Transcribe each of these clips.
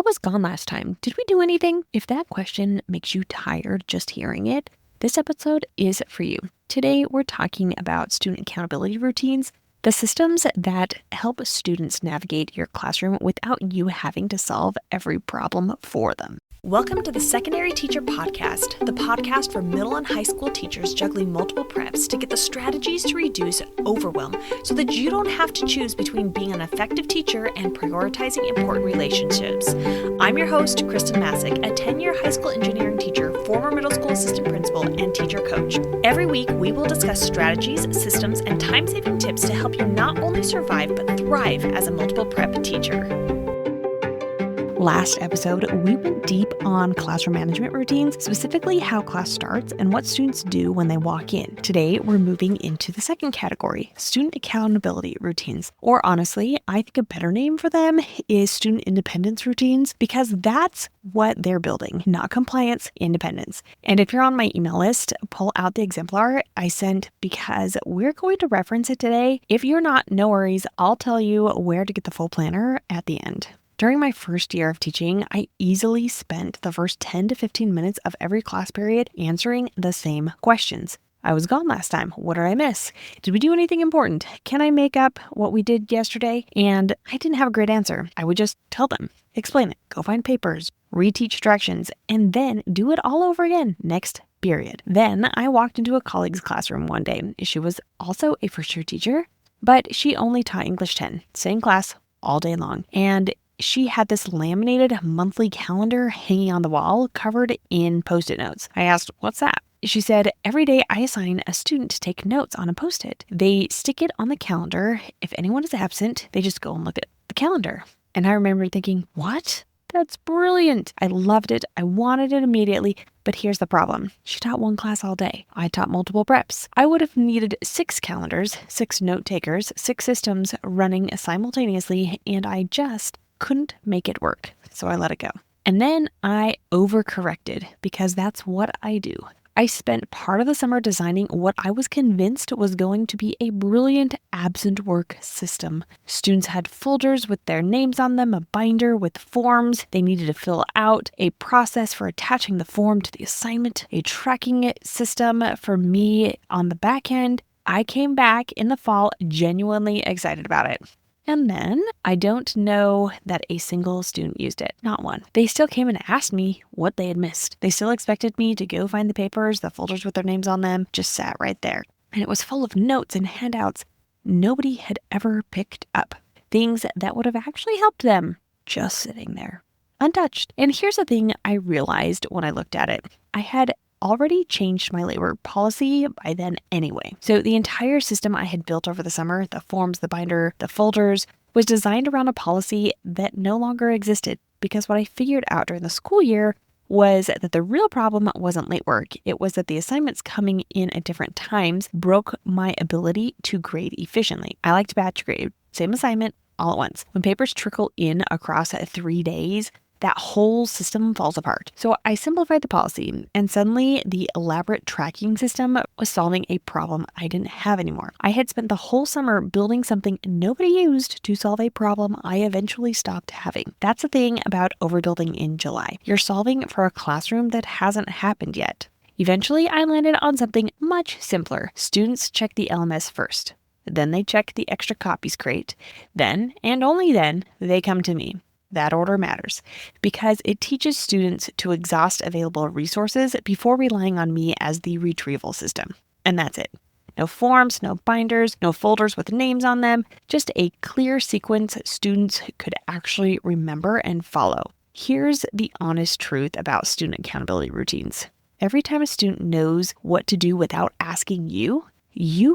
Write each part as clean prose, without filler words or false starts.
was gone last time? Did we do anything? If that question makes you tired just hearing it, this episode is for you. Today, we're talking about student accountability routines, the systems that help students navigate your classroom without you having to solve every problem for them. Welcome to the Secondary Teacher Podcast, the podcast for middle and high school teachers juggling multiple preps to get the strategies to reduce overwhelm so that you don't have to choose between being an effective teacher and prioritizing important relationships. I'm your host, Khristen Massic, a 10-year high school engineering teacher, former middle school assistant principal, and teacher coach. Every week, we will discuss strategies, systems, and time-saving tips to help you not only survive but thrive as a multiple prep teacher. Last episode, we went deep on classroom management routines, specifically how class starts and what students do when they walk in. Today, we're moving into the second category, student accountability routines. Or honestly, I think a better name for them is student independence routines, because that's what they're building, not compliance, independence. And if you're on my email list, pull out the exemplar I sent because we're going to reference it today. If you're not, no worries, I'll tell you where to get the full planner at the end. During my first year of teaching, I easily spent the first 10 to 15 minutes of every class period answering the same questions. I was gone last time. What did I miss? Did we do anything important? Can I make up what we did yesterday? And I didn't have a great answer. I would just tell them, explain it, go find papers, reteach directions, and then do it all over again next period. Then I walked into a colleague's classroom one day. She was also a first year teacher, but she only taught English 10, same class all day long. And she had this laminated monthly calendar hanging on the wall covered in Post-it notes. I asked, "What's that?" She said, "Every day I assign a student to take notes on a Post-it. They stick it on the calendar. If anyone is absent, they just go and look at the calendar." And I remember thinking, what? That's brilliant. I loved it. I wanted it immediately. But here's the problem. She taught one class all day. I taught multiple preps. I would have needed 6 calendars, 6 note takers, 6 systems running simultaneously, and I just couldn't make it work, so I let it go. And then I overcorrected, because that's what I do. I spent part of the summer designing what I was convinced was going to be a brilliant absent work system. Students had folders with their names on them, a binder with forms they needed to fill out, a process for attaching the form to the assignment, a tracking system for me on the back end. I came back in the fall genuinely excited about it. And then I don't know that a single student used it. Not one. They still came and asked me what they had missed. They still expected me to go find the papers, the folders with their names on them, just sat right there. And it was full of notes and handouts nobody had ever picked up. Things that would have actually helped them, just sitting there, untouched. And here's the thing I realized when I looked at it. I had already changed my labor policy by then anyway. So the entire system I had built over the summer, the forms, the binder, the folders, was designed around a policy that no longer existed, because what I figured out during the school year was that the real problem wasn't late work. It was that the assignments coming in at different times broke my ability to grade efficiently. I like to batch grade, same assignment all at once. When papers trickle in across 3 days, that whole system falls apart. So I simplified the policy, and suddenly the elaborate tracking system was solving a problem I didn't have anymore. I had spent the whole summer building something nobody used to solve a problem I eventually stopped having. That's the thing about overbuilding in July. You're solving for a classroom that hasn't happened yet. Eventually, I landed on something much simpler. Students check the LMS first. Then they check the extra copies crate. Then, and only then, they come to me. That order matters, because it teaches students to exhaust available resources before relying on me as the retrieval system. And that's it. No forms, no binders, no folders with names on them, just a clear sequence students could actually remember and follow. Here's the honest truth about student accountability routines. Every time a student knows what to do without asking you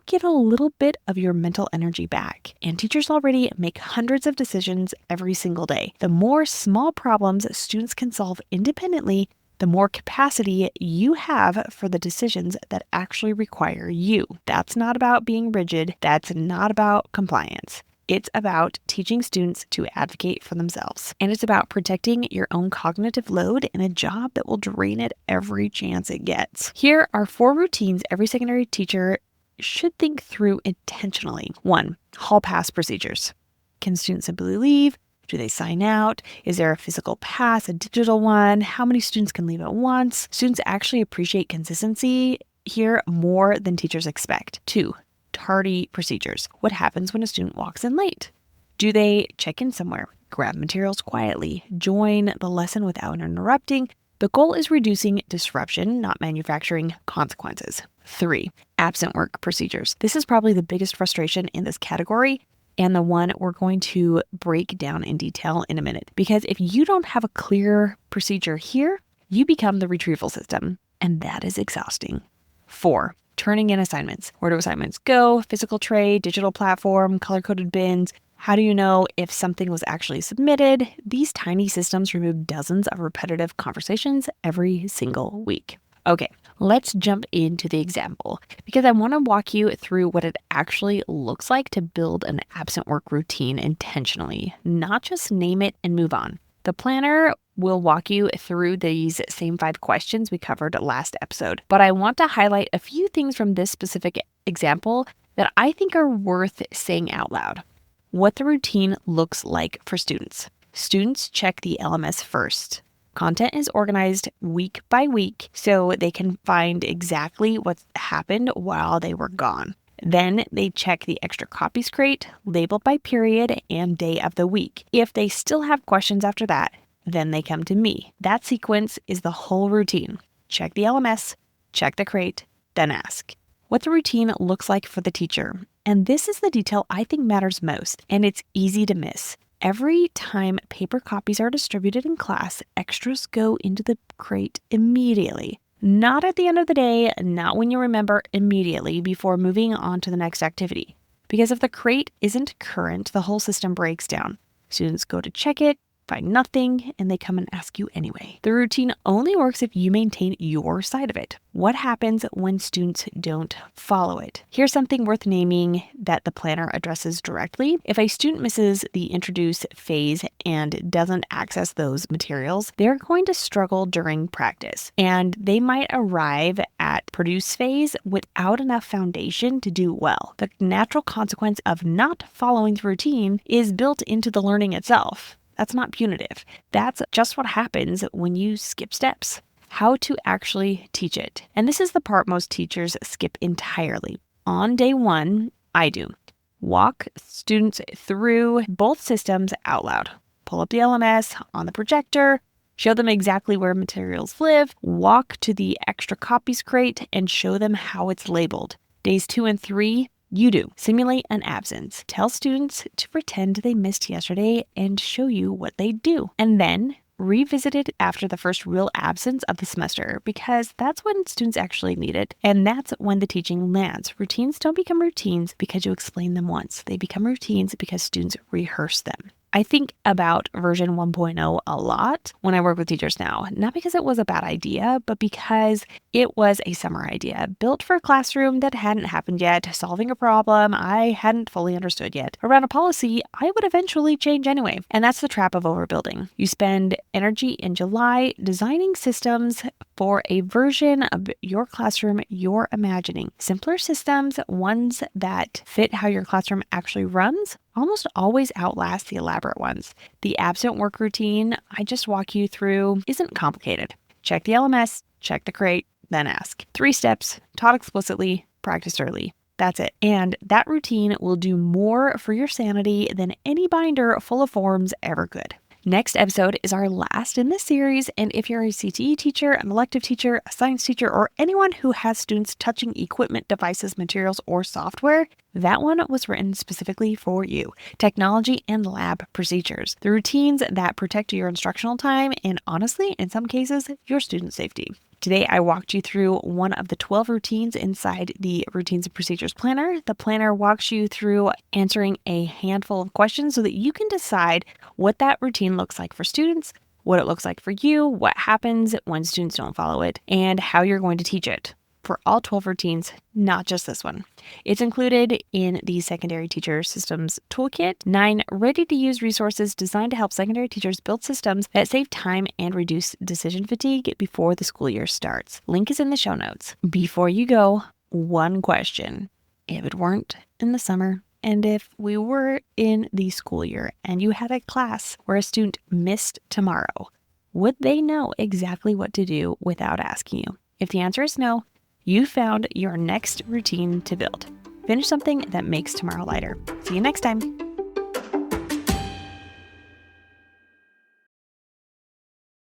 get a little bit of your mental energy back. And teachers already make hundreds of decisions every single day. The more small problems students can solve independently, the more capacity you have for the decisions that actually require you. That's not about being rigid. That's not about compliance. It's about teaching students to advocate for themselves. And it's about protecting your own cognitive load in a job that will drain it every chance it gets. Here are 4 routines every secondary teacher should think through intentionally. 1, hall pass procedures. Can students simply leave? Do they sign out? Is there a physical pass, a digital one? How many students can leave at once? Students actually appreciate consistency here more than teachers expect. 2, tardy procedures. What happens when a student walks in late? Do they check in somewhere, grab materials quietly, join the lesson without interrupting? The goal is reducing disruption, not manufacturing consequences. 3, absent work procedures. This is probably the biggest frustration in this category and the one we're going to break down in detail in a minute. Because if you don't have a clear procedure here, you become the retrieval system, and that is exhausting. 4, turning in assignments. Where do assignments go? Physical tray, digital platform, color-coded bins. How do you know if something was actually submitted? These tiny systems remove dozens of repetitive conversations every single week. Okay, let's jump into the example because I want to walk you through what it actually looks like to build an absent work routine intentionally, not just name it and move on. The planner will walk you through these same 5 questions we covered last episode, but I want to highlight a few things from this specific example that I think are worth saying out loud. What the routine looks like for students. Students check the LMS first. Content is organized week by week so they can find exactly what happened while they were gone. Then they check the extra copies crate, labeled by period and day of the week. If they still have questions after that, then they come to me. That sequence is the whole routine. Check the LMS, check the crate, then ask. What the routine looks like for the teacher. And this is the detail I think matters most, and it's easy to miss. Every time paper copies are distributed in class, extras go into the crate immediately. Not at the end of the day, not when you remember, immediately before moving on to the next activity. Because if the crate isn't current, the whole system breaks down. Students go to check it, find nothing, and they come and ask you anyway. The routine only works if you maintain your side of it. What happens when students don't follow it? Here's something worth naming that the planner addresses directly. If a student misses the introduce phase and doesn't access those materials, they're going to struggle during practice, and they might arrive at produce phase without enough foundation to do well. The natural consequence of not following the routine is built into the learning itself. That's not punitive. That's just what happens when you skip steps. How to actually teach it. And this is the part most teachers skip entirely. On day 1, I do. Walk students through both systems out loud. Pull up the LMS on the projector, show them exactly where materials live, walk to the extra copies crate, and show them how it's labeled. Days 2 and 3, you do. Simulate an absence. Tell students to pretend they missed yesterday and show you what they do. And then revisit it after the first real absence of the semester because that's when students actually need it. And that's when the teaching lands. Routines don't become routines because you explain them once. They become routines because students rehearse them. I think about version 1.0 a lot when I work with teachers now, not because it was a bad idea, but because it was a summer idea built for a classroom that hadn't happened yet, solving a problem I hadn't fully understood yet, around a policy I would eventually change anyway. And that's the trap of overbuilding. You spend energy in July designing systems for a version of your classroom you're imagining. Simpler systems, ones that fit how your classroom actually runs, almost always outlast the elaborate ones. The absent work routine I just walk you through isn't complicated. Check the LMS, check the crate, then ask. 3 steps, taught explicitly, practiced early. That's it. And that routine will do more for your sanity than any binder full of forms ever could. Next episode is our last in this series, and if you're a CTE teacher, an elective teacher, a science teacher, or anyone who has students touching equipment, devices, materials, or software, that one was written specifically for you. Technology and lab procedures, the routines that protect your instructional time and honestly, in some cases, your student safety. Today, I walked you through one of the 12 routines inside the Routines and Procedures Planner. The planner walks you through answering a handful of questions so that you can decide what that routine looks like for students, what it looks like for you, what happens when students don't follow it, and how you're going to teach it. For all 12 routines, not just this one. It's included in the Secondary Teacher Systems Toolkit, 9 ready-to-use resources designed to help secondary teachers build systems that save time and reduce decision fatigue before the school year starts. Link is in the show notes. Before you go, one question. If it weren't in the summer, And if we were in the school year and you had a class where a student missed tomorrow, would they know exactly what to do without asking you? If the answer is no, you found your next routine to build. Finish something that makes tomorrow lighter. See you next time.